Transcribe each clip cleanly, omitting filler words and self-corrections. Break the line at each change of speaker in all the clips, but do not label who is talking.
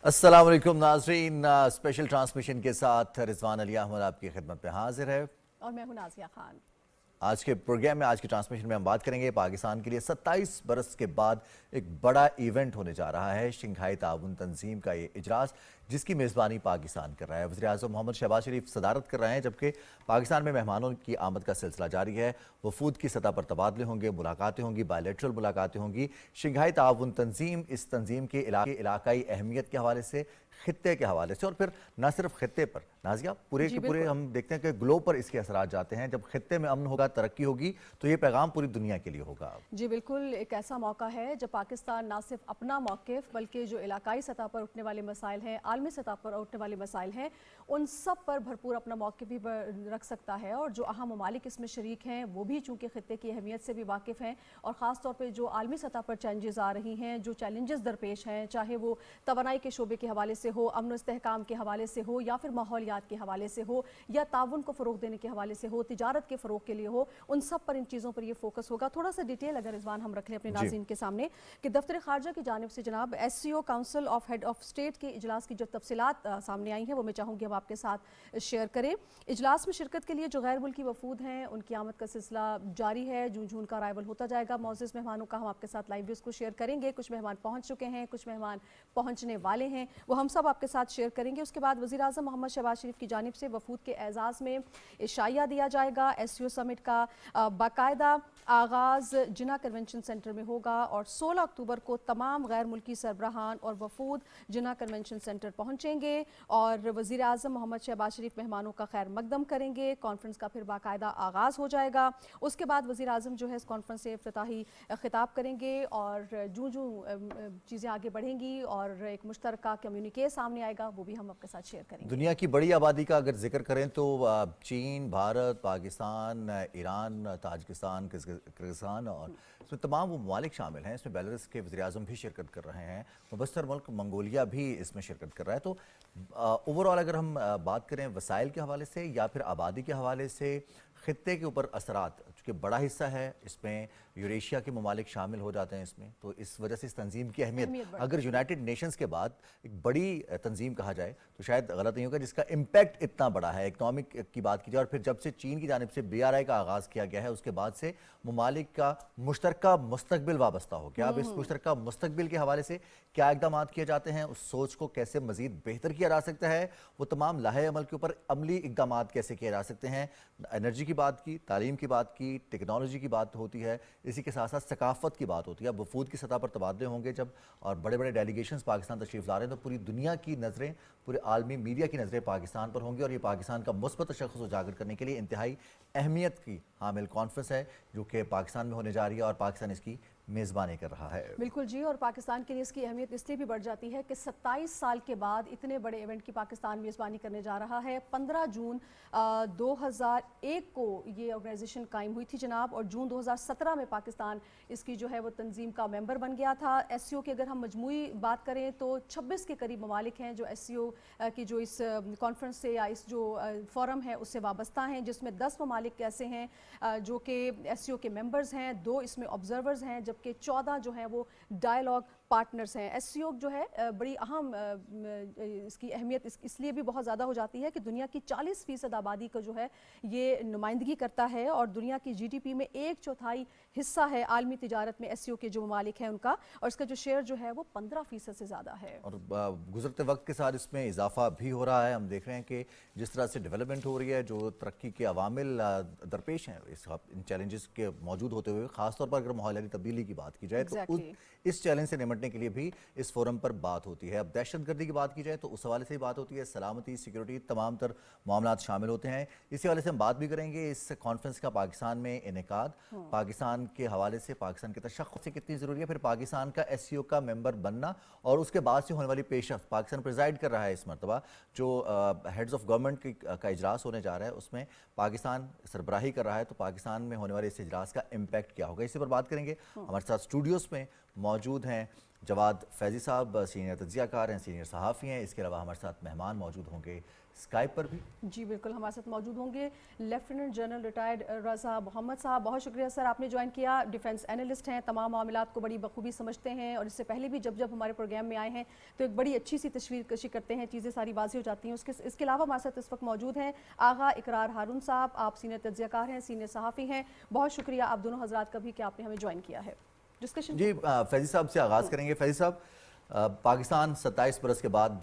अस्सलाम वालेकुम नाज़रीन, स्पेशल ट्रांसमिशन के साथ रिजवान अली अहमद आपकी खिदमत में हाजिर है।
और मैं हूं नाज़िया खान।
आज के प्रोग्राम में, आज के ट्रांसमिशन में हम बात करेंगे पाकिस्तान के लिए 27 बरस के बाद एक बड़ा इवेंट होने जा रहा है, शंघाई ताउन तंजीम का ये इजलास, जिसकी मेज़बानी पाकिस्तान कर रहा है। वज़ीर-ए-आज़म मोहम्मद शहबाज शरीफ सदारत कर रहे हैं, जबकि पाकिस्तान में मेहमानों की आमद का सिलसिला जारी है। वफूद की सतह पर तबादले होंगे, मुलाकातें होंगी, बायलैटरल मुलाकातें होंगी। शंघाई ताउन तंजीम इस तंजीम के इलाकाई अहमियत के हवाले से, खित्ते के हवाले से, और फिर न सिर्फ खित्ते पर नाज़िया, पूरे के पूरे हम देखते हैं कि ग्लोब पर इसके असरात जाते हैं। जब खित्ते में अमन होगा, तरक्की होगी, तो ये पैगाम पूरी दुनिया के लिए होगा।
जी बिल्कुल, एक ऐसा मौका है जब पाकिस्तान ना सिर्फ अपना मौक़िफ़ बल्कि जो इलाकाई सतह पर उठने वाले मसाइल हैं, आलमी सतह पर उठने वाले मसाइल हैं, उन सब पर भरपूर अपना मौक़िफ़ भी रख सकता है। और जो अहम ममालिक इसमें शरीक हैं वो भी चूँकि खित्ते की अहमियत से भी वाकिफ़ हैं, और ख़ास तौर पर जो आलमी सतह पर चैलेंजेस आ रही हैं, जो चैलेंजेस दरपेश हैं, चाहे वो तवानाई के शोबे के हवाले से हो, अमन इस्तेहकाम के हवाले से हो, या फिर माहौलियात के हवाले से हो, या ताउन को फ़रोग़ देने के हवाले से हो, तिजारत के फ़रोग़ के लिए हो, उन सब पर इन चीज़ों पर ये फोकस होगा। थोड़ा सा डिटेल अगर रिजवान हम रख लें अपने नाज़रीन के सामने कि दफ्तर ख़ारजा की जानिब से जनाब SCO council of head of state के इजलास की जो तफसीलात सामने आई हैं वो मैं चाहूँगी हम आपके साथ शेयर करें। इजलास में शिरकत के लिए जो गैर मुल्की वफूद हैं उनकी आमद का सिलसिला जारी है, जून जून का अराइवल होता जाएगा। मौजूद मेहमानों का हम आपके साथ लाइव भी उसको शेयर करेंगे। कुछ मेहमान पहुँच चुके हैं, कुछ मेहमान पहुँचने वाले हैं, वो हम सब आपके साथ शेयर करेंगे। उसके बाद वज़ीर-ए-आज़म मोहम्मद शहबाज शरीफ की जानिब से वफूद के एजाज़ में इशाया दिया जाएगा। SCO समिट का बाकायदा आगाज़ जिना कन्वेंशन सेंटर में होगा और 16 अक्टूबर को तमाम गैर मुल्की सरबराहान और वफूद जिना कन्वेंशन सेंटर पहुँचेंगे और वज़ीर-ए-आज़म मोहम्मद शहबाज शरीफ मेहमानों का खैर मकदम करेंगे। कॉन्फ्रेंस का फिर बाकायदा आगाज़ हो जाएगा। उसके बाद वज़ीर-ए-आज़म जो है इस कॉन्फ्रेंस से इफ्तिताही खिताब करेंगे और जूँ जूँ चीज़ें आगे बढ़ेंगी और एक मुश्तरका कम्युनिके सामने आएगा, वो भी हम आपके साथ शेयर करेंगे।
दुनिया की बड़ी आबादी का अगर जिक्र करें तो चीन, Bharat, Pakistan, Iran, Tajikistan, Kyrgyzstan और इसमें तमाम वो ममालिक शामिल हैं। इसमें बेलारूस के वज़ीर-ए-आज़म भी शिरकत कर रहे हैं, मुबस्तर मुल्क मंगोलिया भी इसमें शिरकत कर रहा है। तो ओवरऑल अगर हम बात करें वसाइल के हवाले से या फिर आबादी के हवाले से, खित्ते के ऊपर असरात, चूँकि बड़ा हिस्सा है इसमें यूरेशिया के ममालिक शामिल हो जाते हैं इसमें, तो इस वजह से इस तंजीम की अहमियत अगर यूनाइटेड नेशंस के बाद एक बड़ी तंजीम कहा जाए तो शायद गलत नहीं होगा, जिसका इम्पैक्ट इतना बड़ा है। इकनॉमिक की बात की जाए और फिर जब से चीन की जानिब से BRI का आगाज़ किया गया है, उसके बाद से ममालिक का मुश्तरका मुस्तकबिल वाबस्ता हो गया। अब इस मुश्तरका मुस्तकबिल के हवाले से क्या इक़दामात किए जाते हैं, उस सोच को कैसे मज़ीद बेहतर किया जा सकता है, वो तमाम लाहे अमल के ऊपर अमली इक़दामात कैसे किए जा सकते हैं। एनर्जी की बात की, तालीम की बात की, टेक्नोलॉजी की बात होती है, इसी के साथ साथ सकाफ़त की बात होती है। अब वफूद की सतह पर तबादले होंगे जब, और बड़े बड़े डेलीगेशंस पाकिस्तान तशरीफ़ ला रहे हैं, तो पूरी दुनिया की नज़रें, पूरे आलमी मीडिया की नज़रें पाकिस्तान पर होंगी और ये पाकिस्तान का मुस्बत तशख़्ख़ुस उजागर करने के लिए इंतहाई अहमियत की हामिल कॉन्फ्रेंस है जो कि पाकिस्तान में होने जा रही है और पाकिस्तान इसकी मेज़बानी कर रहा है।
बिल्कुल जी, और पाकिस्तान के लिए इसकी अहमियत इसलिए भी बढ़ जाती है कि 27 साल के बाद इतने बड़े इवेंट की पाकिस्तान मेज़बानी करने जा रहा है। 15 जून 2001 को ये ऑर्गेनाइजेशन कायम हुई थी जनाब, और जून 2017 में पाकिस्तान इसकी जो है वो तंजीम का मेंबर बन गया था। SCO की अगर हम मजमूई बात करें तो 26 के करीब ममालिक हैं जो SCO की जो इस कॉन्फ्रेंस से या इस जो फोरम है उससे वाबस्ता हैं, जिसमें 10 ममालिक ऐसे हैं जो कि SCO के मेंबर्स हैं, 2 इसमें ऑब्जर्वर्स हैं, जबकि 14 जो हैं वो डायलॉग पार्टनर्स हैं। SCO जो है बड़ी अहम इसकी अहमियत इसलिए भी बहुत ज़्यादा हो जाती है कि दुनिया की 40% आबादी को जो है ये नुमाइंदगी करता है और दुनिया की GDP में 1/4 हिस्सा है आलमी तिजारत में SCO के जो ममालिक हैं उनका, और इसका जो शेयर जो है वो 15% से ज़्यादा है।
और गुजरते वक्त के साथ इसमें इजाफा भी हो रहा है। हम देख रहे हैं कि जिस तरह से डेवलपमेंट हो रही है, जो तरक्की के अवामिल दरपेश हैं इन चैलेंजेस के मौजूद होते हुए, ख़ासतौर पर अगर माहौलियाती तब्दीली की बात की जाए तो इस चैलेंज से निपटने के लिए भी इस फोरम पर बात होती है। अब दहशतगर्दी की बात की जाए तो उस हवाले से ही बात होती है, सलामती, सिक्योरिटी, तमाम तर मामलात शामिल होते हैं। इसी हवाले से हम बात भी करेंगे इस कॉन्फ्रेंस का पाकिस्तान में इनेकाद, पाकिस्तान के हवाले से, पाकिस्तान के तशख्खुस से कितनी ज़रूरी है, फिर पाकिस्तान का SCO का मेंबर बनना और उसके बाद से होने वाली पेशरफ्त। पाकिस्तान प्रिजाइड कर रहा है इस मरतबा, जो हेड्स ऑफ गवर्नमेंट का इजलास होने जा रहा है उसमें पाकिस्तान सरबराही कर रहा है, तो पाकिस्तान में होने वाले इस इजलास का इम्पैक्ट क्या होगा, इसी पर बात करेंगे। हमारे साथ स्टूडियोज़ में मौजूद हैं जवाद फैज़ी साहब सीनियर तज्ज़िया कार हैं, सीनियर सहाफ़ी हैं। इसके अलावा हमारे साथ मेहमान मौजूद होंगे स्काइप पर भी।
जी बिल्कुल, हमारे साथ मौजूद होंगे लेफ्टिनेंट जनरल रिटायर्ड रज़ा मोहम्मद साहब। बहुत शुक्रिया सर, आपने ज्वाइन किया। डिफेंस एनालिस्ट हैं, तमाम मामलात को बड़ी बखूबी समझते हैं और इससे पहले भी जब हमारे प्रोग्राम में आए हैं तो एक बड़ी अच्छी सी तस्वीर कशी करते हैं, चीज़ें सारी वाज़ी हो जाती हैं। इसके अलावा हमारे साथ इस वक्त मौजूद हैं आगा इकरार हारून साहब। आप सीनियर तज्ज़िया कार हैं, सीनियर सहाफ़ी हैं। बहुत शुक्रिया आप दोनों हजरात का भी कि आपने हमें ज्वाइन किया है डिस्कशन।
जी फैज़ी साहब से आगाज़ करेंगे। फैज़ी साहब, पाकिस्तान 27 बरस के बाद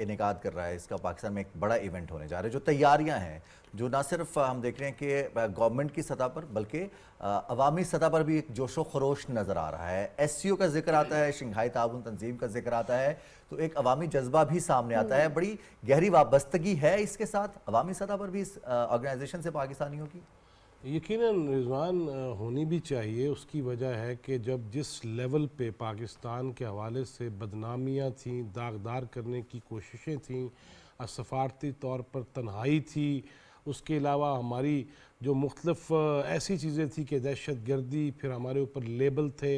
इनेकाद कर रहा है। इसका पाकिस्तान में एक बड़ा इवेंट होने जा रहा है। जो तैयारियां हैं, जो ना सिर्फ हम देख रहे हैं कि गवर्नमेंट की सतह पर बल्कि अवामी सतह पर भी एक जोशो खरोश नज़र आ रहा है। SCO का जिक्र आता है, शंघाई ताउन तंजीम का जिक्र आता है, तो एक अवामी जज्बा भी सामने आता है। बड़ी गहरी वाबस्तगी है इसके साथ अवामी सतह पर भी इस ऑर्गेनाइजेशन से पाकिस्तानियों की।
यकीनन रिजवान होनी भी चाहिए। उसकी वजह है कि जब जिस लेवल पे पाकिस्तान के हवाले से बदनामियाँ थीं, दागदार करने की कोशिशें थीं, सफारती तौर पर तन्हाई थी, उसके अलावा हमारी जो मुख्तलिफ ऐसी चीज़ें थी कि दहशत गर्दी, फिर हमारे ऊपर लेबल थे,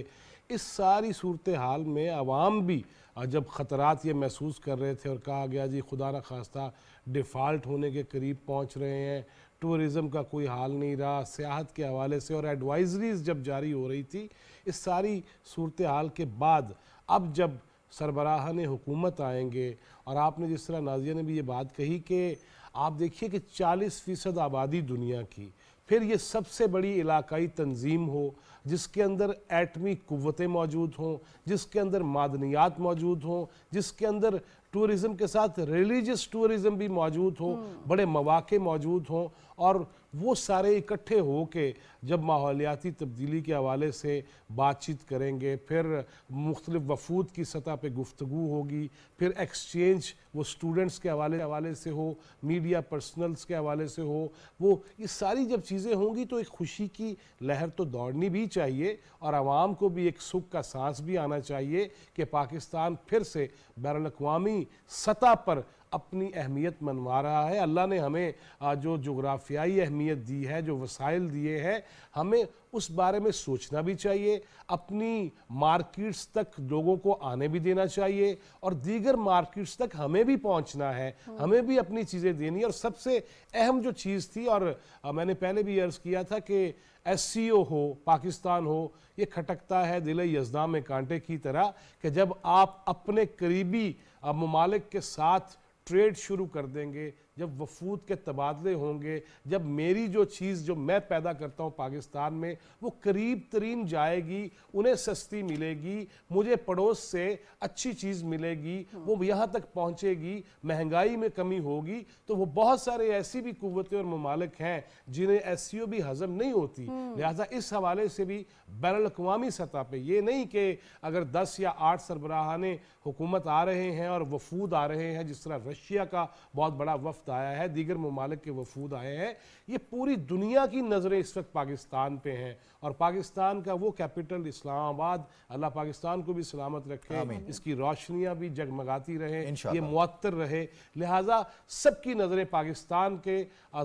इस सारी सूरत हाल में आवाम भी जब ख़तरात ये महसूस कर रहे थे और कहा गया जी खुदा न खास्ता डिफ़ाल्ट होने के करीब पहुँच रहे हैं, टूरिज़म का कोई हाल नहीं रहा, सियाहत के हवाले से और एडवाइजरीज़ जब जारी हो रही थी, इस सारी सूरत हाल के बाद अब जब सरबराहान हुकूमत आएंगे और आपने जिस तरह नाज़िया ने भी ये बात कही कि आप देखिए कि 40% आबादी दुनिया की, फिर ये सबसे बड़ी इलाकाई तंजीम हो जिसके अंदर एटमी कुव्वतें मौजूद हों, जिसके अंदर मादनियात मौजूद हों, जिसके अंदर टूरिज़म के साथ रिलीजियस टूरिज़म भी मौजूद हो, बड़े मौक़े मौजूद हों, और वो सारे इकट्ठे हो के जब माहौलियाती तब्दीली के हवाले से बातचीत करेंगे, फिर मुख्तलिफ वफूद की सतह पे गुफ्तगू होगी, फिर एक्सचेंज वो स्टूडेंट्स के हवाले से हो, मीडिया पर्सनल्स के हवाले से हो, वो ये सारी जब चीज़ें होंगी तो एक खुशी की लहर तो दौड़नी भी चाहिए और आवाम को भी एक सुख का सांस भी आना चाहिए कि पाकिस्तान फिर से बैनुल-अक़वामी सतह पर अपनी अहमियत मनवा रहा है। अल्लाह ने हमें जो जोग्राफियाई अहमियत दी है, जो वसाइल दिए हैं, हमें उस बारे में सोचना भी चाहिए, अपनी मार्केट्स तक लोगों को आने भी देना चाहिए और दीगर मार्केट्स तक हमें भी पहुंचना है, हमें भी अपनी चीज़ें देनी है। और सबसे अहम जो चीज़ थी, और मैंने पहले भी अर्ज़ किया था कि SCO हो, पाकिस्तान हो, ये खटकता है दिल यज़दा में कांटे की तरह कि जब आप अपने करीबी ममालिक के साथ ट्रेड शुरू कर देंगे, जब वफूद के तबादले होंगे, जब मेरी जो चीज़ जो मैं पैदा करता हूँ पाकिस्तान में वो करीब तरीन जाएगी, उन्हें सस्ती मिलेगी, मुझे पड़ोस से अच्छी चीज़ मिलेगी, वो यहाँ तक पहुँचेगी, महंगाई में कमी होगी, तो वो बहुत सारे ऐसी भी कुव्वतें और ममालिक हैं जिन्हें SCO भी हज़म नहीं होती। लिहाजा इस हवाले से भी बैनुल-अक़वामी सतह पे ये नहीं कि अगर 10 या 8 सरबराहाने हुकूमत आ रहे हैं और वफूद आ रहे हैं, जिस तरह रशिया का बहुत बड़ा वफ़द आया है, दीगर ममालिक के वफूद आए हैं, ये पूरी दुनिया की नज़रें इस वक्त पाकिस्तान पे हैं और पाकिस्तान का वो कैपिटल इस्लामाबाद, अल्लाह पाकिस्तान को भी सलामत रखे, इसकी रोशनियाँ भी जगमगाती रहे, ये मुअत्तर रहे। लिहाजा सबकी नज़रें पाकिस्तान के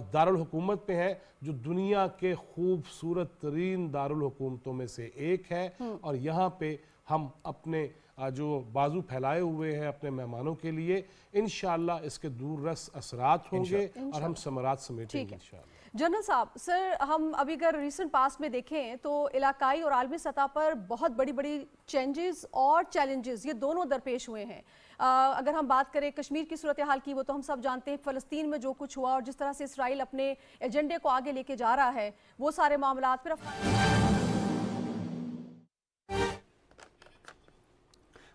दारुल हुकूमत पे हैं जो दुनिया के खूबसूरत तरीन दारुल हुकूमतों में से एक है और यहाँ पे हम अपने जो बाजू फैलाए हुए हैं अपने मेहमानों के लिए, इंशाअल्लाह इसके दूर रस असरात होंगे और हम समरात समेटेंगे इंशाअल्लाह।
जनरल साहब, सर हम अभी अगर रिसेंट पास्ट में देखें तो इलाकाई और आलमी सतह पर बहुत बड़ी बड़ी चेंजेस और चैलेंजेस ये दोनों दरपेश हुए हैं। अगर हम बात करें कश्मीर की सूरत हाल की, वो तो हम सब जानते हैं, फ़लस्तीन में जो कुछ हुआ और जिस तरह से इसराइल अपने एजेंडे को आगे लेके जा रहा है, वो सारे मामलात। फिर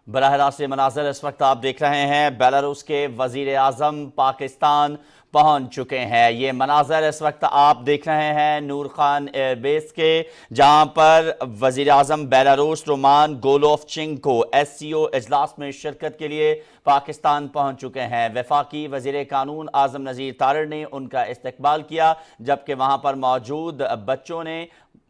बराह रास्त मनाज़र इस वक्त आप देख रहे हैं, बेलारूस के वज़ीर आज़म पाकिस्तान पहुंच चुके हैं। ये मनाज़र इस वक्त आप देख रहे हैं नूर खान एयरबेस के, जहां पर वज़ीर आज़म बेलारूस रोमान गोलोवचिंको SCO इजलास में शिरकत के लिए पाकिस्तान पहुंच चुके हैं। वफाकी वज़ीर कानून आज़म नज़ीर तारड़ ने उनका इस्तकबाल किया, जबकि वहां पर मौजूद बच्चों ने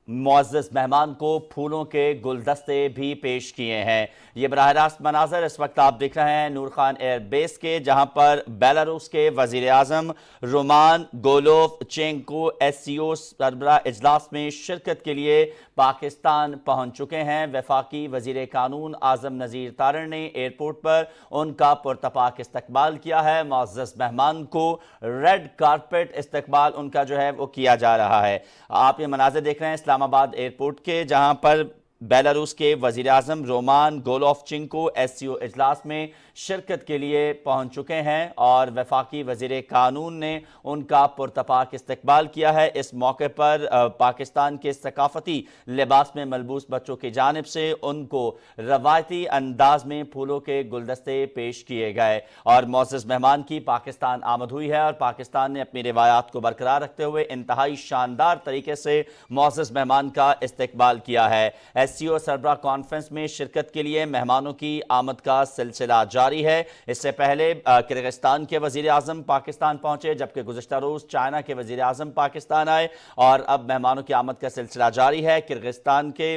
मुअज़्ज़ज़ मेहमान को फूलों के गुलदस्ते भी पेश किए हैं। ये बराह रास्त मनाज़र इस वक्त आप देख रहे हैं नूर खान एयर बेस के, जहां पर बेलारूस के वज़ीर आज़म रोमान गोलोवचेंको SCO सरबराह इजलास में शिरकत के लिए पाकिस्तान पहुंच चुके हैं। वफाकी वज़ीर कानून आज़म नज़ीर तारण ने एयरपोर्ट पर उनका पुरतपाक इस्तकबाल किया है। मुअज़्ज़ज़ मेहमान को रेड कारपेट इस्तकबाल उनका जो है वो किया जा रहा है। आप ये मनाज़र देख रहे हैं इस्लामाबाद एयरपोर्ट के, जहां पर बेलारूस के वज़ीर आज़म रोमान गोलोवचेंको SCO इजलास में शिरकत के लिए पहुंच चुके हैं और वफाकी वज़ीर कानून ने उनका पुरतपाक इस्तकबाल किया है। इस मौके पर पाकिस्तान के सकाफती लिबास में मलबूस बच्चों की जानिब से उनको रवायती अंदाज में फूलों के गुलदस्ते पेश किए गए और मुअज़्ज़ज़ मेहमान की पाकिस्तान आमद हुई है और पाकिस्तान ने अपनी रिवायात को बरकरार रखते हुए इंतहाई शानदार तरीके से मुअज़्ज़ज़ मेहमान का इस्तकबाल किया है। SCO सरबराह कॉन्फ्रेंस में शिरकत के लिए मेहमानों की आमद का सिलसिला जारी है। इससे पहले किर्गिस्तान के वज़ीर आज़म पाकिस्तान पहुंचे, जबकि गुज़श्ता रोज़ चाइना के वज़ीर आज़म पाकिस्तान आए और अब मेहमानों की आमद का सिलसिला जारी है। किर्गिस्तान के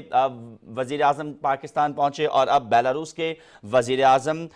वज़ीर आज़म पाकिस्तान पहुंचे और अब बेलारूस के वज़ीर आज़म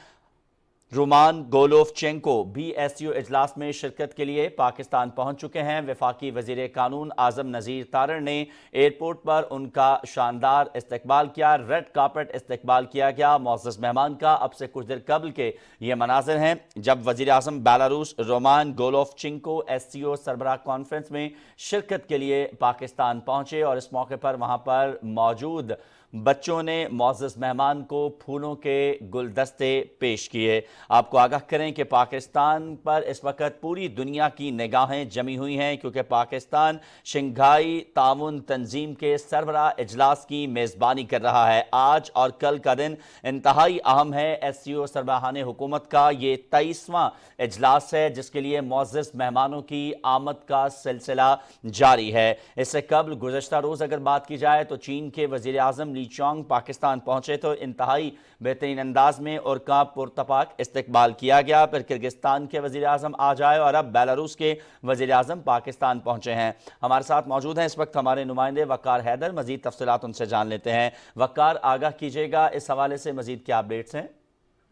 रोमान गोलोवचेंको भी SCO इजलास में शिरकत के लिए पाकिस्तान पहुंच चुके हैं। वफाकी वज़ीर कानून आज़म नज़ीर तारण ने एयरपोर्ट पर उनका शानदार इस्तकबाल किया, रेड कार्पेट इस्तकबाल किया गया मुअज़्ज़ज़ मेहमान का। अब से कुछ देर कबल के ये मनाज़र हैं जब वज़ीर आज़म बेलारूस रोमान गोलोवचेंको SCO सरबराह कॉन्फ्रेंस में शिरकत के लिए पाकिस्तान पहुंचे और इस मौके पर वहाँ पर मौजूद बच्चों ने मुअज़्ज़ज़ मेहमान को फूलों के गुलदस्ते पेश किए। आपको आगाह करें कि पाकिस्तान पर इस वक्त पूरी दुनिया की निगाहें जमी हुई हैं, क्योंकि पाकिस्तान शंघाई ताउन तंजीम के सरबराह इजलास की मेज़बानी कर रहा है। आज और कल का दिन इंतहाई अहम है। SCO सरबराहान हुकूमत का ये 23वां इजलास है जिसके लिए मुअज़्ज़ज़ मेहमानों की आमद का सिलसिला जारी है। इससे कबल गुज़श्ता रोज़ अगर बात की जाए तो चीन के वज़ीर आज़म ली चोंग पाकिस्तान पहुंचे तो इंतहाई बेहतरीन अंदाज में उनका पुरतपाक इस्तकबाल किया गया। फिर किर्गिस्तान के वज़ीर आज़म आ जाए और अब बेलारूस के वज़ीर आज़म पाकिस्तान पहुंचे हैं। हमारे साथ मौजूद हैं इस वक्त हमारे नुमाइंदे वक़ार हैदर, मज़ीद तफसीलात उनसे जान लेते हैं। वक़ार, आगाह कीजिएगा इस हवाले से मज़ीद क्या अपडेट्स हैं?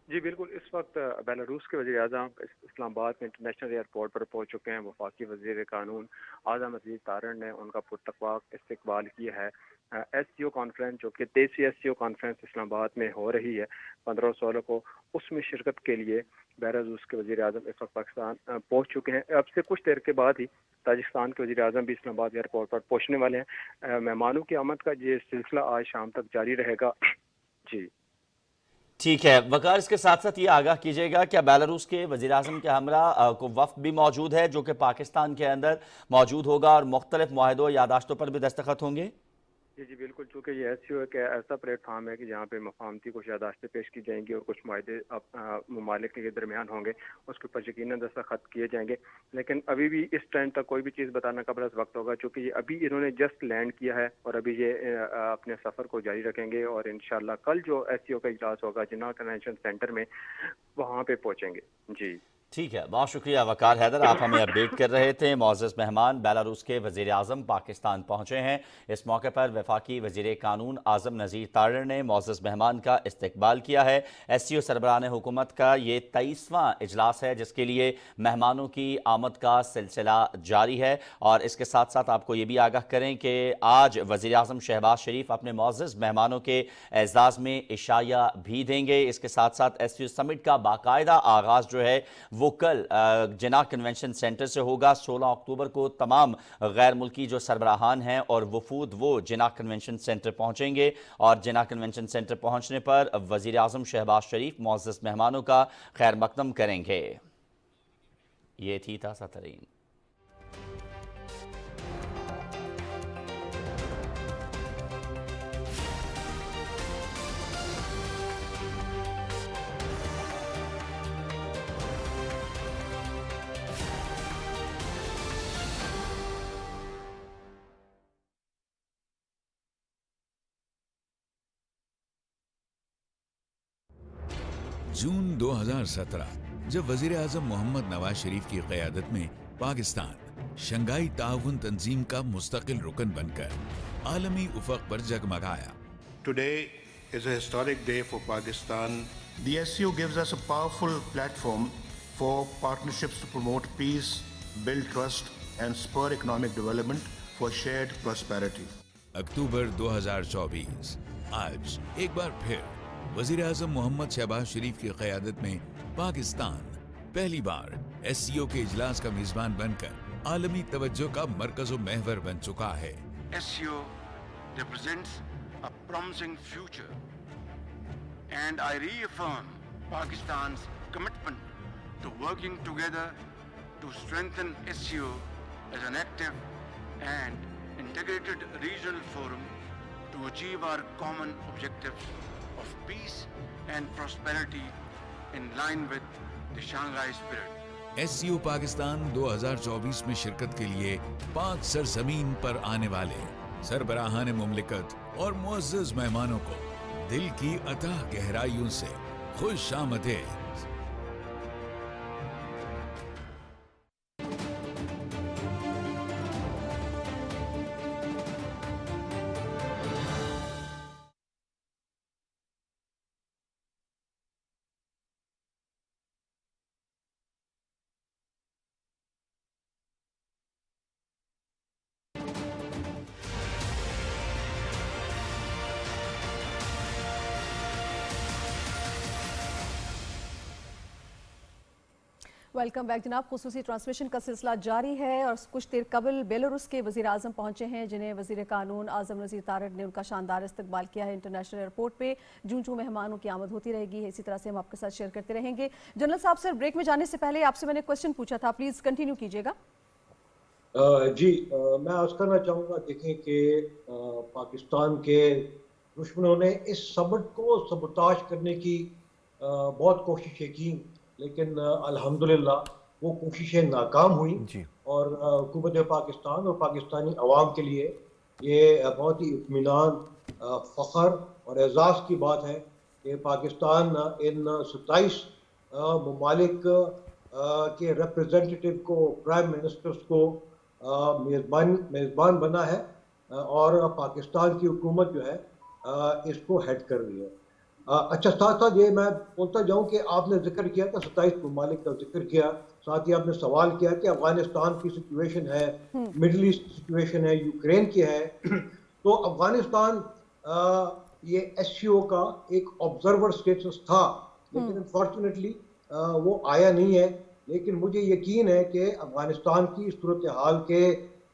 जी बिल्कुल, इस वक्त बेलारूस के वज़ीर आज़म इस्लामाबाद के इंटरनेशनल एयरपोर्ट पर पहुंच चुके हैं। वफाकी वज़ीर कानून आज़म नज़ीर तारण ने उनका पुरतपाक इस्तकबाल किया है। SCO कॉन्फ्रेंस जो कि 23वीं SCO कॉन्फ्रेंस इस्लामाबाद में हो रही है 15-16 को, उसमें शिरकत के लिए बेलारूस के वज़ीर आज़म इस वक्त पाकिस्तान पहुंच चुके हैं। अब से कुछ देर के बाद ही ताजिकिस्तान के वज़ीर आज़म भी इस्लामाबाद एयरपोर्ट पर पहुंचने वाले हैं। मेहमानों की आमद का ये सिलसिला आज शाम तक जारी रहेगा। जी
ठीक है वक़ार, इसके साथ साथ ये आगाह कीजिएगा क्या बेलारूस के वज़ीर आज़म के हमरा को वफ़द भी मौजूद है जो कि पाकिस्तान के अंदर मौजूद होगा और मुख्तलिफ मुआहदों यादाश्तों पर भी दस्तखत होंगे?
जी बिल्कुल, चूँकि ये SCO एक ऐसा प्लेटफार्म है कि जहाँ पे मफाहमती कुछ यादाश्तें पेश की जाएंगी और कुछ मुआहदे ममालिक के दरमियान होंगे, उसके ऊपर यकीनन दस्तखत किए जाएंगे। लेकिन अभी भी इस टाइम तक कोई भी चीज़ बताना का बड़ा वक्त होगा, चूँकि ये अभी इन्होंने जस्ट लैंड किया है और अभी ये अपने सफ़र को जारी रखेंगे और इंशाल्लाह कल जो SCO का इजलास होगा जिन्ना कन्वेंशन सेंटर में, वहाँ पे पहुँचेंगे। जी
ठीक है, बहुत शुक्रिया वक़ार हैदर, आप हमें अपडेट कर रहे थे। मुअज़्ज़ज़ मेहमान बेलारूस के वज़ीर आज़म पाकिस्तान पहुँचे हैं। इस मौके पर वफाकी वज़ीर कानून आज़म नज़ीर तारण ने मुअज़्ज़ज़ मेहमान का इस्तकबाल किया है। SCO सरबराहान हुकूमत का ये 23वां इजलास है जिसके लिए मेहमानों की आमद का सिलसिला जारी है। और इसके साथ साथ आपको ये भी आगाह करें कि आज वज़ीर आज़म शहबाज शरीफ अपने मुअज़्ज़ज़ मेहमानों के एज़ाज़ में इशाया भी देंगे। इसके साथ साथ SCO समिट का बाकायदा आगाज़ जो है वो कल जिना कन्वेंशन सेंटर से होगा। 16 अक्टूबर को तमाम गैर मुल्की जो सरबराहान हैं और वफूद वो जिना कन्वेंशन सेंटर पहुंचेंगे और जिना कन्वेंशन सेंटर पहुंचने पर वज़ीर आज़म शहबाज शरीफ मुअज़्ज़ज़ मेहमानों का खैर मकदम करेंगे। ये थी ताज़ा तरीन।
जून 2017 जब वजीर आजम मोहम्मद नवाज शरीफ की क़यादत में पाकिस्तान शंघाई ताउन तंजीम का मुस्तकिल रुकन बनकर आलमी उफक पर जगमगाया।
Today is a historic day for Pakistan. The SCO gives us a powerful platform for partnerships to promote peace, build trust and spur economic development for shared prosperity.
अक्टूबर 2024 आज एक बार फिर वजीर आजम मोहम्मद शहबाज शरीफ की क़यादत में पाकिस्तान पहली बार SCO के इजलास का मेजबान बनकर आलमी तवज्जो का मरकज़ व महवर बन चुका है।
SCO represents a promising future and I reaffirm Pakistan's commitment to working together to strengthen SCO as an active and integrated regional forum to achieve our common objectives of peace and prosperity in line with the Shanghai spirit.
SCO Pakistan 2024 में शिरकत के लिए पाक सरजमीन पर आने वाले सरबराहान मुमलिकत और मुअज़्ज़ज़ मेहमानों को दिल की अथाह गहराइयों से खुश आमदेद।
वेलकम बैक जनाब। खुसूसी ट्रांसमिशन का सिलसिला जारी है और कुछ देर कबल बेलारूस के वज़ीर आज़म पहुँचे हैं, जिन्हें वज़ीर कानून आज़म नज़ीर तारड़ ने उनका शानदार इस्तकबाल किया है इंटरनेशनल एयरपोर्ट पे। जूं जूं मेहमानों की आमद होती रहेगी, इसी तरह से हम आपके साथ शेयर करते रहेंगे। जनरल साहब, सर ब्रेक में जाने से पहले आपसे मैंने क्वेश्चन पूछा था, प्लीज़ कंटिन्यू कीजिएगा।
जी, मैं अर्ज करना चाहूँगा, देखें कि पाकिस्तान के दुश्मनों ने इस समिट को सबोताज करने की बहुत कोशिशें की, लेकिन अल्हम्दुलिल्लाह वो कोशिशें नाकाम हुई
जी।
और हुकूमत पाकिस्तान और पाकिस्तानी अवाम के लिए ये बहुत ही इत्मीनान, फ़ख्र और एज़ाज़ की बात है कि पाकिस्तान इन 27 ममालिक के रिप्रेजेंटेटिव को, प्राइम मिनिस्टर्स को मेज़बान बना है और पाकिस्तान की हुकूमत जो है इसको हेड कर रही है। अच्छा, साथ साथ ये मैं बोलता जाऊं कि आपने जिक्र किया था 27 ममालिक का जिक्र किया, साथ ही आपने सवाल किया कि अफगानिस्तान की सिचुएशन है, मिडल ईस्ट की सिचुएशन है, यूक्रेन की है। तो अफगानिस्तान ये SCO का एक ऑब्जर्वर स्टेटस था, लेकिन अनफॉर्चुनेटली वो आया नहीं है। लेकिन मुझे यकीन है कि अफगानिस्तान की सूरत हाल के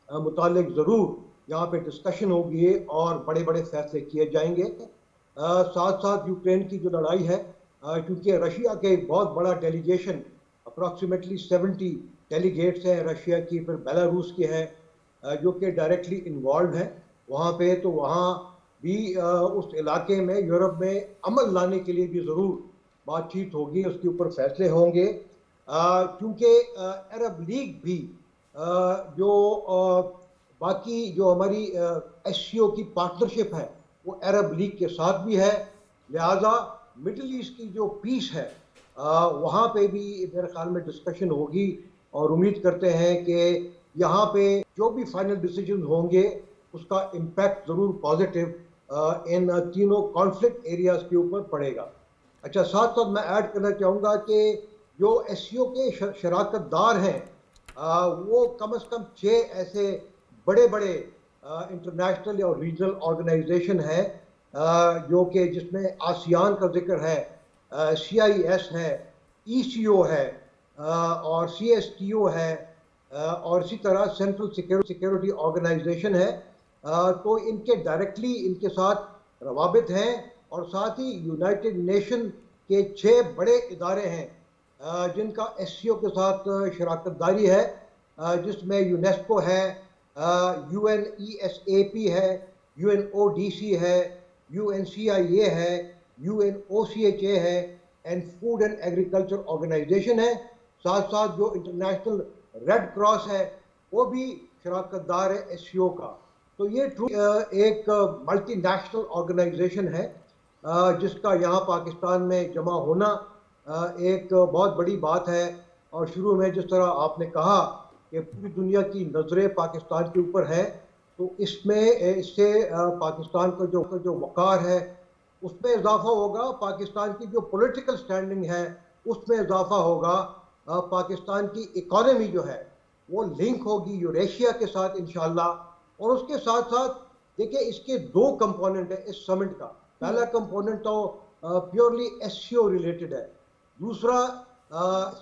मुतालिक ज़रूर यहाँ पे डिस्कशन होगी और बड़े बड़े फैसले किए जाएंगे। साथ साथ यूक्रेन की जो लड़ाई है, क्योंकि रशिया के एक बहुत बड़ा डेलीगेशन, अप्रॉक्सीमेटली 70 डेलीगेट्स हैं रशिया की, फिर बेलारूस की है जो कि डायरेक्टली इन्वॉल्व है वहाँ पे। तो वहाँ भी उस इलाके में, यूरोप में अमल लाने के लिए भी ज़रूर बातचीत होगी, उसके ऊपर फैसले होंगे। क्योंकि अरब लीग भी जो बाकी जो हमारी SCO की पार्टनरशिप है वो अरब लीग के साथ भी है, लिहाजा मिडल ईस्ट की जो पीस है वहाँ पे भी मेरे ख्याल में डिस्कशन होगी और उम्मीद करते हैं कि यहाँ पे जो भी फाइनल डिसीजन होंगे उसका इम्पैक्ट ज़रूर पॉजिटिव इन तीनों कॉन्फ्लिक्ट एरियाज़ के ऊपर पड़ेगा। अच्छा, साथ साथ मैं ऐड करना चाहूँगा कि जो SCO के शराकतदार हैं वो कम से कम 6 ऐसे बड़े बड़े इंटरनेशनल और रीजनल ऑर्गेनाइजेशन है जो कि जिसमें आसियान का जिक्र है, CIS है, ECO है और CSTO है और इसी तरह सेंट्रल सिक्योरिटी ऑर्गेनाइजेशन है। तो इनके डायरेक्टली इनके साथ रवाबित हैं और साथ ही यूनाइटेड नेशन के 6 बड़े इदारे हैं जिनका SCO के साथ शराकतदारी है, जिसमें यूनेस्को है, UNESAP है, UNODC है, UNCIA है, UNOCHA है and food and agriculture organization है। साथ साथ जो इंटरनेशनल रेड क्रॉस है वो भी शराकतदार है SCO का। तो ये एक मल्टीनेशनल ऑर्गेनाइजेशन है जिसका यहाँ पाकिस्तान में जमा होना एक बहुत बड़ी बात है। और शुरू में जिस तरह आपने कहा کہ پوری دنیا کی نظریں پاکستان کے اوپر ہے، تو اس سے پاکستان کا جو وقار ہے اس میں اضافہ ہوگا، پاکستان کی جو پولیٹیکل سٹینڈنگ ہے اس میں اضافہ ہوگا، پاکستان کی اکانومی جو ہے وہ لنک ہوگی یوریشیا کے ساتھ انشاءاللہ. اور اس کے ساتھ ساتھ دیکھیں اس کے 2 کمپوننٹ ہیں اس سمٹ کا. پہلا کمپوننٹ تو پیورلی ایس سی او ریلیٹڈ ہے، دوسرا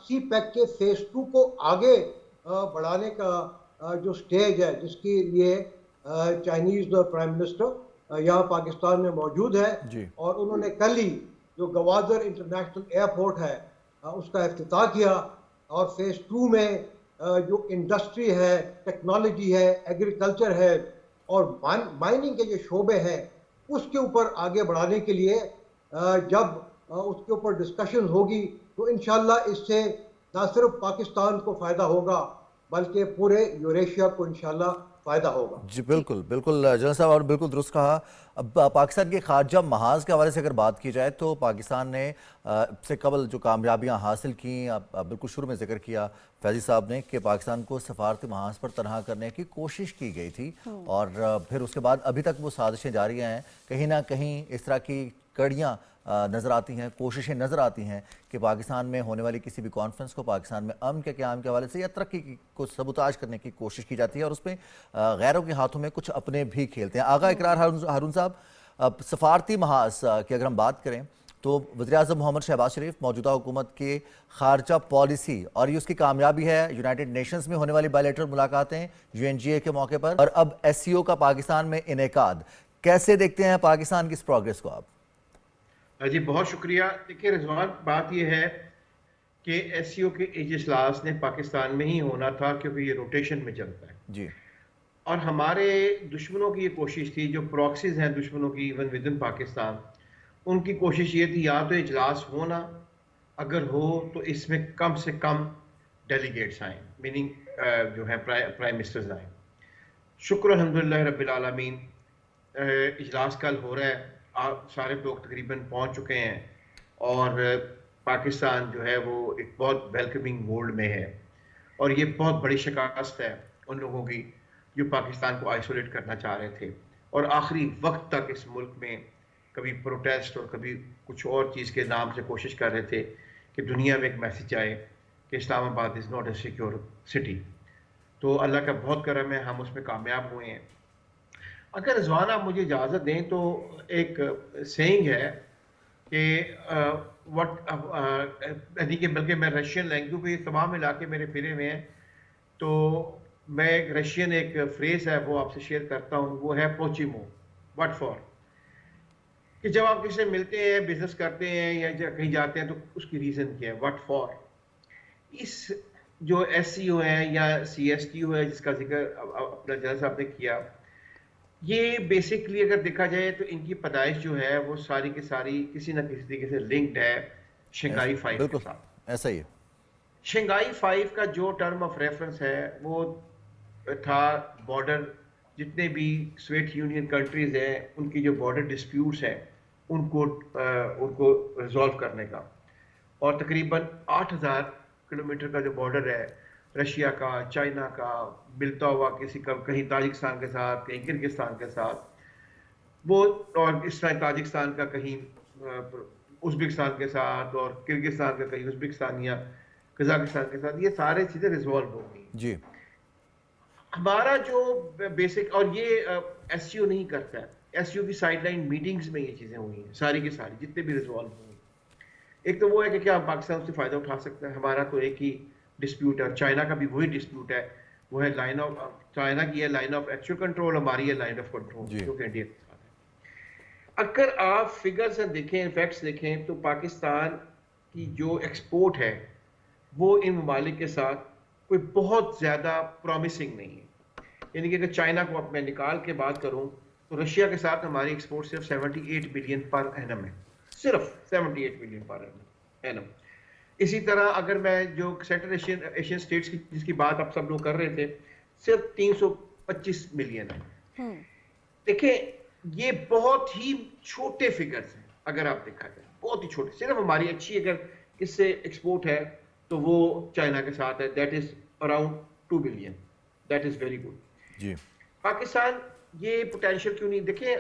سی پیک کے فیز 2 کو آگے بڑھانے کا جو سٹیج ہے، جس کے لیے چائنیز پرائم منسٹر یہاں پاکستان میں موجود ہے
جی.
اور انہوں نے کل ہی جو گوادر انٹرنیشنل ایئرپورٹ ہے اس کا افتتاح کیا. اور فیز 2 میں جو انڈسٹری ہے، ٹیکنالوجی ہے، ایگریکلچر ہے اور مائننگ کے جو شعبے ہیں اس کے اوپر آگے بڑھانے کے لیے جب اس کے اوپر ڈسکشن ہوگی تو انشاءاللہ اس سے نہ صرف پاکستان کو فائدہ ہوگا بلکہ پورے یوریشیا کو انشاءاللہ فائدہ ہوگا.
جی بالکل بالکل جنرل صاحب، اور بالکل درست کہا. اب پاکستان کے خارجہ محاذ کے حوالے سے اگر بات کی جائے تو پاکستان نے سے قبل جو کامیابیاں حاصل کیں، بالکل شروع میں ذکر کیا فیضی صاحب نے کہ پاکستان کو سفارتی محاذ پر تنہا کرنے کی کوشش کی گئی تھی، اور پھر اس کے بعد ابھی تک وہ سازشیں جاری ہیں. کہیں نہ کہیں اس طرح کی کڑیاں نظر آتی ہیں، کوششیں نظر آتی ہیں کہ پاکستان میں ہونے والی کسی بھی کانفرنس کو پاکستان میں امن کے قیام کے حوالے سے یا ترقی کو سبوتاژ کرنے کی کوشش کی جاتی ہے، اور اس میں غیروں کے ہاتھوں میں کچھ اپنے بھی کھیلتے ہیں. آغا اقرار ہارون صاحب، سفارتی محاذ کی اگر ہم بات کریں تو وزیراعظم محمد شہباز شریف موجودہ حکومت کے خارجہ پالیسی اور یہ اس کی کامیابی ہے، یونائٹڈ نیشنز میں ہونے والی بائیلیٹرل ملاقاتیں UNGA کے موقع پر، اور اب SCO کا پاکستان میں انعقاد، کیسے دیکھتے ہیں پاکستان کی اس پروگریس کو آپ؟
جی بہت شکریہ. دیکھیے رضوان، بات یہ ہے کہ SCO کے اجلاس نے پاکستان میں ہی ہونا تھا کیونکہ یہ روٹیشن میں چلتا ہے
جی.
اور ہمارے دشمنوں کی یہ کوشش تھی، جو پراکسیز ہیں دشمنوں کی ایون ود ان پاکستان، ان کی کوشش یہ تھی یا تو اجلاس ہونا، اگر ہو تو اس میں کم سے کم ڈیلیگیٹس آئیں، میننگ جو ہے پرائم منسٹرز آئیں. شکر الحمدللہ رب العالمین، اجلاس کل ہو رہا ہے، سارے لوگ تقریباً پہنچ چکے ہیں اور پاکستان جو ہے وہ ایک بہت ویلکمنگ موڈ میں ہے. اور یہ بہت بڑی شکست ہے ان لوگوں کی جو پاکستان کو آئسولیٹ کرنا چاہ رہے تھے اور آخری وقت تک اس ملک میں کبھی پروٹیسٹ اور کبھی کچھ اور چیز کے نام سے کوشش کر رہے تھے کہ دنیا میں ایک میسیج آئے کہ اسلام آباد is not a secure city. تو اللہ کا بہت کرم ہے، ہم اس میں کامیاب ہوئے ہیں. اگر رضوان آپ مجھے اجازت دیں تو ایک سینگ ہے کہ بلکہ میں رشین لینگویج پہ تمام علاقے میرے پھرے ہوئے ہیں، تو میں ایک رشین ایک فریز ہے وہ آپ سے شیئر کرتا ہوں، وہ ہے پوچیمو، وٹ فار. کہ جب آپ کسی سے ملتے ہیں، بزنس کرتے ہیں یا کہیں جاتے ہیں تو اس کی ریزن کیا ہے، وٹ فار. اس جو SCO ہے یا CSTO ہے جس کا ذکر اپنا جنرل صاحب نے کیا، یہ بیسکلی اگر دیکھا جائے تو ان کی پیدائش جو ہے وہ ساری کی ساری کسی نہ کسی طریقے سے لنکڈ ہے شنگھائی 5 کے ساتھ.
ایسا ہی ہے.
شنگھائی 5 کا جو ٹرم آف ریفرنس ہے وہ تھا بارڈر، جتنے بھی سویٹ یونین کنٹریز ہیں ان کی جو بارڈر ڈسپیوٹس ہیں ان کو ریزالو کرنے کا. اور تقریباً 8000 کلومیٹر کا جو بارڈر ہے رشیا کا، چائنا کا، ملتا ہوا کسی کا کہیں تاجکستان کے ساتھ، کہیں کرگزستان کے ساتھ، وہ اور اس طرح تاجکستان کا کہیں ازبکستان کے ساتھ اور کرگزستان کا کہیں ازبکستان یا قزاقستان کے ساتھ، یہ سارے چیزیں ریزالو ہو گئی.
جی.
ہمارا جو بیسک، اور یہ SCO نہیں کرتا ہے، SCO کی سائڈ لائن میٹنگز میں یہ چیزیں ہوئی ہیں ساری کی ساری جتنے بھی ریزالو ہوئی. ایک تو وہ ہے کہ کیا پاکستان سے فائدہ اٹھا سکتا ہے، ہمارا تو ایک ہی ڈسپیوٹ ہے، چائنا کا بھی وہی ڈسپیوٹ ہے، وہ ہے لائن آف، چائنا کی ہے لائن آف ایکچوئل کنٹرول، ہماری ہے لائن آف کنٹرول جو کہ انڈیا کے ساتھ ہے. اگر آپ فگرز دیکھیں، فیکٹس دیکھیں تو پاکستان کی جو ایکسپورٹ ہے وہ ان ممالک کے ساتھ کوئی بہت زیادہ پرومسنگ نہیں ہے. یعنی کہ اگر چائنا کو اب میں نکال کے بات کروں تو رشیا کے ساتھ ہماری ایکسپورٹ صرف 78 بلین پر اینم ہے، صرف 78 بلین پر اینم. اسی طرح اگر میں جو سینٹرل ایشین اسٹیٹس کی جس کی بات آپ سب لوگ کر رہے تھے، صرف 325 ملین ہے. دیکھیں یہ بہت ہی چھوٹے فگرز ہیں اگر آپ دیکھا جائے، بہت ہی چھوٹے. صرف ہماری اچھی اگر اس سے ایکسپورٹ ہے تو وہ چائنا کے ساتھ ہے، that is around 2 billion. That is very good.
जी
पाकिस्तान ये पोटेंशियल क्यों नहीं देखें.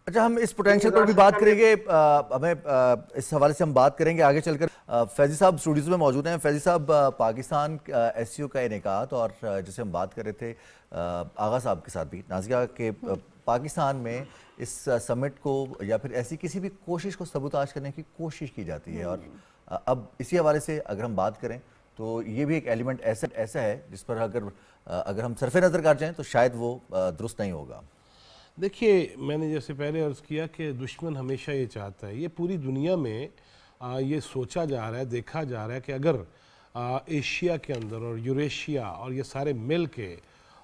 अच्छा, हम इस पोटेंशियल पर भी बात करेंगे, हमें इस हवाले से हम बात करेंगे आगे चलकर. फैजी साहब स्टूडियोज़ में मौजूद हैं. फैजी साहब, पाकिस्तान SCO का इनेकात और जैसे हम बात कर रहे थे आगा साहब के साथ भी, नाज़िया, के पाकिस्तान में इस समिट को या फिर ऐसी किसी भी कोशिश को सबूताज करने की कोशिश की जाती है, और अब इसी हवाले से अगर हम बात करें तो ये भी एक एलिमेंट ऐसा है जिस पर अगर हम सरफे नज़र कर जाएँ तो शायद वो दुरुस्त नहीं होगा.
देखिए, मैंने जैसे पहले अर्ज़ किया कि दुश्मन हमेशा ये चाहता है, ये पूरी दुनिया में ये सोचा जा रहा है, देखा जा रहा है कि अगर एशिया के अंदर और यूरेशिया और ये सारे मिल के,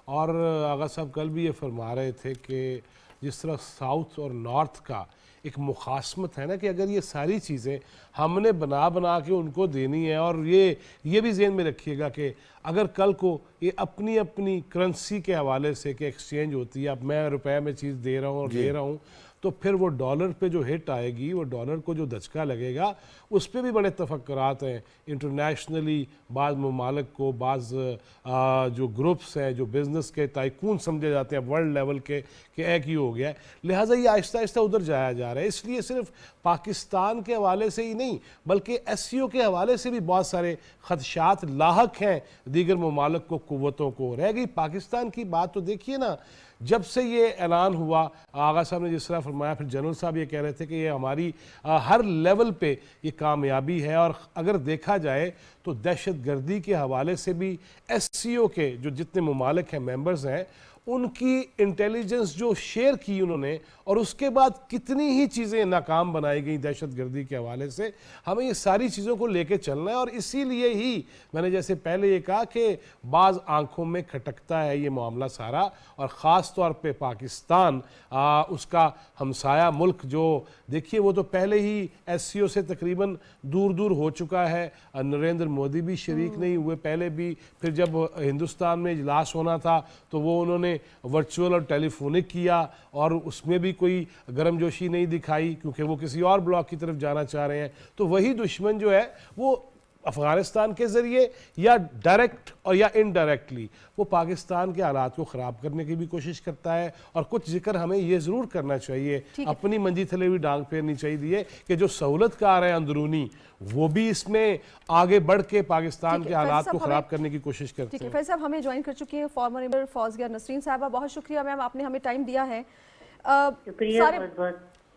और आगा साहब कल भी ये फरमा रहे थे कि जिस तरह साउथ और नॉर्थ का एक मुखासमत है ना, कि अगर ये सारी चीज़ें हमने बना के उनको देनी है, और ये भी ज़हन में रखिएगा कि अगर कल को ये अपनी अपनी करेंसी के हवाले से कि एक्सचेंज होती है, अब मैं रुपए में चीज़ दे रहा हूँ और ले रहा हूँ, तो फिर वो डॉलर पे जो हिट आएगी, वो डॉलर को जो धचका लगेगा, उस पर भी बड़े तफक्कुरात हैं इंटरनेशनली. बाज़ ममालिक को, बाज़ जो ग्रुप्स हैं, जो बिज़नेस के टाइकून समझे जाते हैं वर्ल्ड लेवल के, कि एक ही हो गया है, लिहाजा ये आहिस्ता आहिस्ता उधर जाया जा रहा है. इसलिए सिर्फ पाकिस्तान के हवाले से ही नहीं, बल्कि SCO के हवाले से भी बहुत सारे खदशात लाहक हैं दीगर ममालिक को, क़ुव्वतों को. रह गई पाकिस्तान की बात, तो देखिए ना, जब से ये ऐलान हुआ, आगा साहब ने जिस तरह फरमाया, फिर जनरल साहब ये कह रहे थे कि ये हमारी हर लेवल पे ये कामयाबी है. और अगर देखा जाए तो दहशत गर्दी के हवाले से भी SCO के जो जितने ममालिक हैं, मेंबर्स हैं, उनकी इंटेलिजेंस जो शेयर की उन्होंने, और उसके बाद कितनी ही चीज़ें नाकाम बनाई गई दहशत गर्दी के हवाले से. हमें ये सारी चीज़ों को लेके चलना है, और इसीलिए ही मैंने जैसे पहले ये कहा कि बाज़ आंखों में खटकता है ये मामला सारा, और ख़ास तौर पे पाकिस्तान, उसका हमसाया मुल्क, जो देखिए वो तो पहले ही SCO से तकरीबन दूर दूर हो चुका है. नरेंद्र मोदी भी शरीक नहीं हुए पहले भी. फिर जब हिंदुस्तान में इजलास होना था तो वो उन्होंने वर्चुअल और टेलीफोनिक किया, और उसमें भी कोई गर्मजोशी नहीं दिखाई, क्योंकि वो किसी और ब्लॉक की तरफ जाना चाह रहे हैं. तो वही दुश्मन जो है वो अफ़गानिस्तान के ज़रिए या डायरेक्ट और या इनडायरेक्टली वो पाकिस्तान के हालात को ख़राब करने की भी कोशिश करता है. और कुछ जिक्र हमें ये ज़रूर करना चाहिए, अपनी मंजी थले भी डांग फेरनी चाहिए कि जो सहूलतकार है अंदरूनी, वो भी इसमें आगे बढ़ के पाकिस्तान के हालात को ख़राब करने की कोशिश करते हैं.
ठीक है, फैज़ साहब हमें ज्वाइन कर चुकी हैं फॉर्मर मेंबर फौजिया नसरीन साहबा. बहुत शुक्रिया मैम, आपने हमें टाइम दिया है.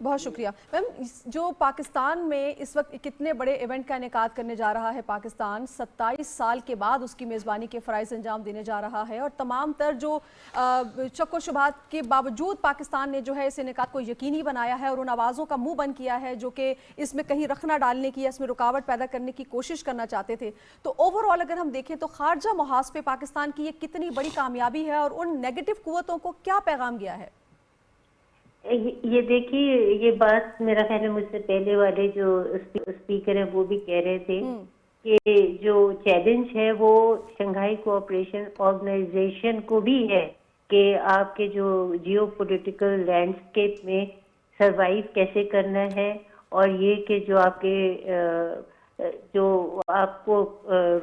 बहुत शुक्रिया मैम. जो पाकिस्तान में इस वक्त कितने बड़े इवेंट का इनेकाद करने जा रहा है पाकिस्तान, 27 साल के बाद उसकी मेज़बानी के फ़राइज़ अंजाम देने जा रहा है, और तमाम तर जो शक व शुबहात के बावजूद पाकिस्तान ने जो है इस इनेकाद को यकीनी बनाया है, और उन आवाज़ों का मुंह बंद किया है जो कि इसमें कहीं रखना डालने की या इसमें रुकावट पैदा करने की कोशिश करना चाहते थे. तो ओवरऑल अगर हम देखें तो खारजा मुहाज पे पाकिस्तान की ये कितनी बड़ी कामयाबी है, और उन नेगेटिव कुव्वतों को क्या पैगाम गया है?
ये देखिए, ये बात मेरा ख्याल है मुझसे पहले वाले जो स्पीकर हैं वो भी कह रहे थे कि जो चैलेंज है वो शंघाई कोऑपरेशन ऑर्गेनाइजेशन को भी है कि आपके जो जियोपॉलिटिकल लैंडस्केप में सरवाइव कैसे करना है, और ये कि जो आपके जो आपको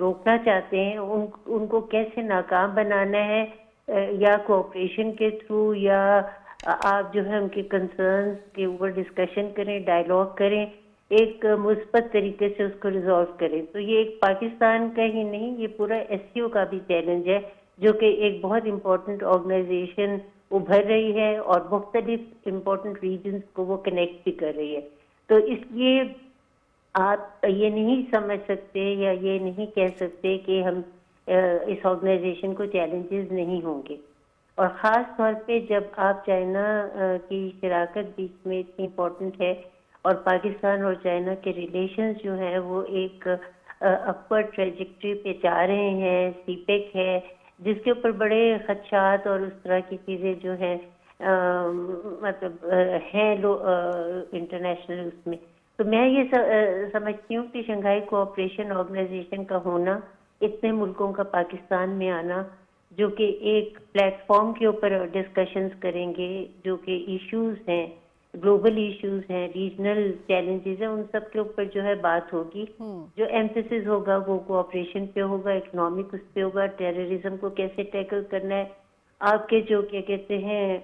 रोकना चाहते हैं उनको कैसे नाकाम बनाना है, या कोऑपरेशन के थ्रू, या आप जो है उनके कंसर्न्स के ऊपर डिस्कशन करें, डायलॉग करें, एक मुस्बत तरीके से उसको रिजॉल्व करें. तो ये एक पाकिस्तान का ही नहीं, ये पूरा SCO का भी चैलेंज है, जो कि एक बहुत इम्पोर्टेंट ऑर्गेनाइजेशन उभर रही है और मुख्तलिफ इम्पोर्टेंट रीजन्स को वो कनेक्ट भी कर रही है. तो इसलिए आप ये नहीं समझ सकते या ये नहीं कह सकते कि हम इस ऑर्गेनाइजेशन को चैलेंजेस नहीं होंगे. और ख़ास तौर पे जब आप चाइना की शराकत बीच में इतनी इम्पोर्टेंट है, और पाकिस्तान और चाइना के रिलेशंस जो हैं वो एक अपवर्ड ट्रेजेक्ट्री पे जा रहे हैं, CPEC है जिसके ऊपर बड़े खदशात और उस तरह की चीज़ें जो हैं मतलब हैं इंटरनेशनल उसमें. तो मैं ये समझती हूँ कि शंघाई कोऑपरेशन ऑर्गेनाइजेशन का होना, इतने मुल्कों का पाकिस्तान में आना, जो कि एक प्लेटफॉर्म के ऊपर डिस्कशंस करेंगे जो कि इश्यूज हैं گلوبل ایشوز ہیں، ریجنل چیلنجز ہیں، ان سب کے اوپر جو ہے بات ہوگی. جو ایمفیسس ہوگا وہ کوآپریشن پہ ہوگا، اکنامک اس پہ ہوگا، ٹیررزم کو کیسے ٹیکل کرنا ہے، آپ کے جو کیا کہتے ہیں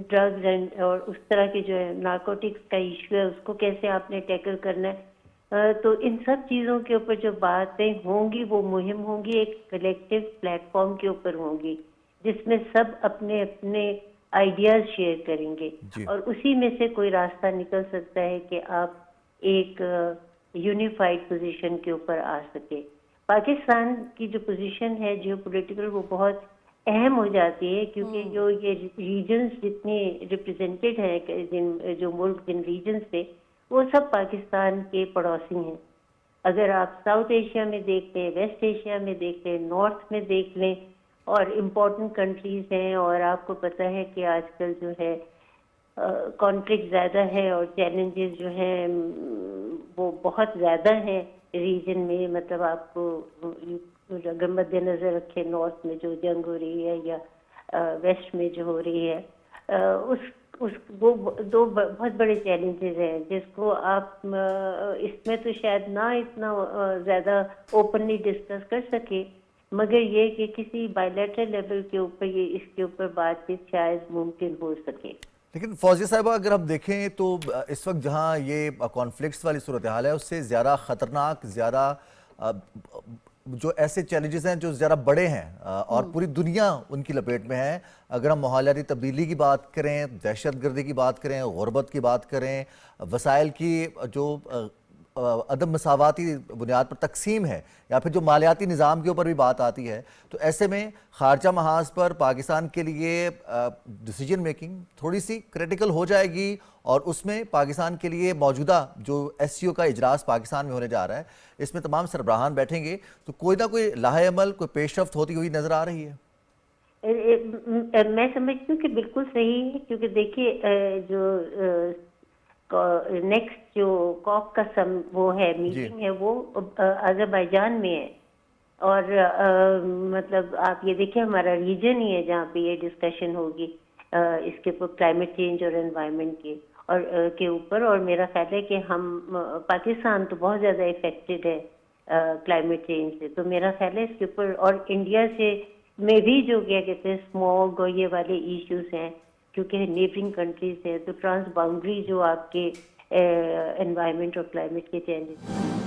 ڈرگز اینڈ اور اس طرح کے جو ہے نارکوٹکس کا ایشو ہے اس کو کیسے آپ نے ٹیکل کرنا ہے. تو ان سب چیزوں کے اوپر جو باتیں ہوں گی وہ مہم ہوں گی، ایک کلیکٹیو پلیٹ فارم کے اوپر ہوں گی جس میں سب اپنے اپنے آئیڈیاز شیئر کریں گے اور اسی میں سے کوئی راستہ نکل سکتا ہے کہ آپ ایک یونیفائڈ پوزیشن کے اوپر آ سکے. پاکستان کی جو پوزیشن ہے جیو پولیٹیکل وہ بہت اہم ہو جاتی ہے کیونکہ جو یہ ریجنز جتنے ریپرزینٹیڈ ہیں جو ملک جن ریجنز سے وہ سب پاکستان کے پڑوسی ہیں. اگر آپ ساؤتھ ایشیا میں دیکھ لیں، ویسٹ ایشیا میں دیکھ لیں، نارتھ میں دیکھ لیں اور امپورٹنٹ کنٹریز ہیں اور آپ کو پتہ ہے کہ آج کل جو ہے کانفلکٹ زیادہ ہے اور چیلنجز جو ہیں وہ بہت زیادہ ہیں ریجن میں. مطلب آپ کو اگر مد نظر رکھے نارتھ میں جو جنگ ہو رہی ہے یا ویسٹ میں جو ہو رہی ہے وہ دو بہت بڑے چیلنجز ہیں جس کو آپ اس میں تو شاید نہ اتنا زیادہ اوپنلی ڈسکس کر سکے مگر یہ کہ کسی بائیلیٹرل لیول کے اوپر یہ اس کے اوپر بات چیت شاید ممکن ہو سکے.
لیکن فوزیہ صاحبہ اگر ہم دیکھیں تو اس وقت جہاں یہ کانفلکٹس والی صورتحال ہے اس سے زیادہ خطرناک، زیادہ جو ایسے چیلنجز ہیں جو زیادہ بڑے ہیں اور پوری دنیا ان کی لپیٹ میں ہے. اگر ہم ماحولیاتی تبدیلی کی بات کریں، دہشت گردی کی بات کریں، غربت کی بات کریں، وسائل کی جو عدم مساواتی بنیاد پر تقسیم ہے یا پھر جو مالیاتی نظام کے اوپر بھی بات آتی ہے، تو ایسے میں خارجہ محاذ پر پاکستان کے لیے ڈیسیجن میکنگ تھوڑی سی کریٹیکل ہو جائے گی اور اس میں پاکستان کے لیے موجودہ جو ایس سی او کا اجلاس پاکستان میں ہونے جا رہا ہے اس میں تمام سربراہان بیٹھیں گے تو کوئی نہ کوئی لاہے عمل، کوئی پیش رفت ہوتی ہوئی نظر آ رہی ہے.
میں سمجھتی ہوں کہ بالکل صحیح ہے کیونکہ دیکھیے جو نیکسٹ جو کاپ کا وہ ہے میٹنگ ہے وہ آذربائیجان میں ہے اور مطلب آپ یہ دیکھیں ہمارا ریجن ہی ہے جہاں پہ یہ ڈسکشن ہوگی اس کے اوپر کلائمیٹ چینج اور انوائرمنٹ کے اوپر. اور میرا خیال ہے کہ ہم پاکستان تو بہت زیادہ افیکٹڈ ہے کلائمیٹ چینج سے، تو میرا خیال ہے اس کے اوپر اور انڈیا سے میں بھی جو کیا کہتے ہیں اسموگ اور یہ والے ایشوز ہیں کیونکہ نیبرنگ کنٹریز ہیں تو ٹرانس باؤنڈری جو آپ کے انوائرمنٹ اور کلائمیٹ کے چینجز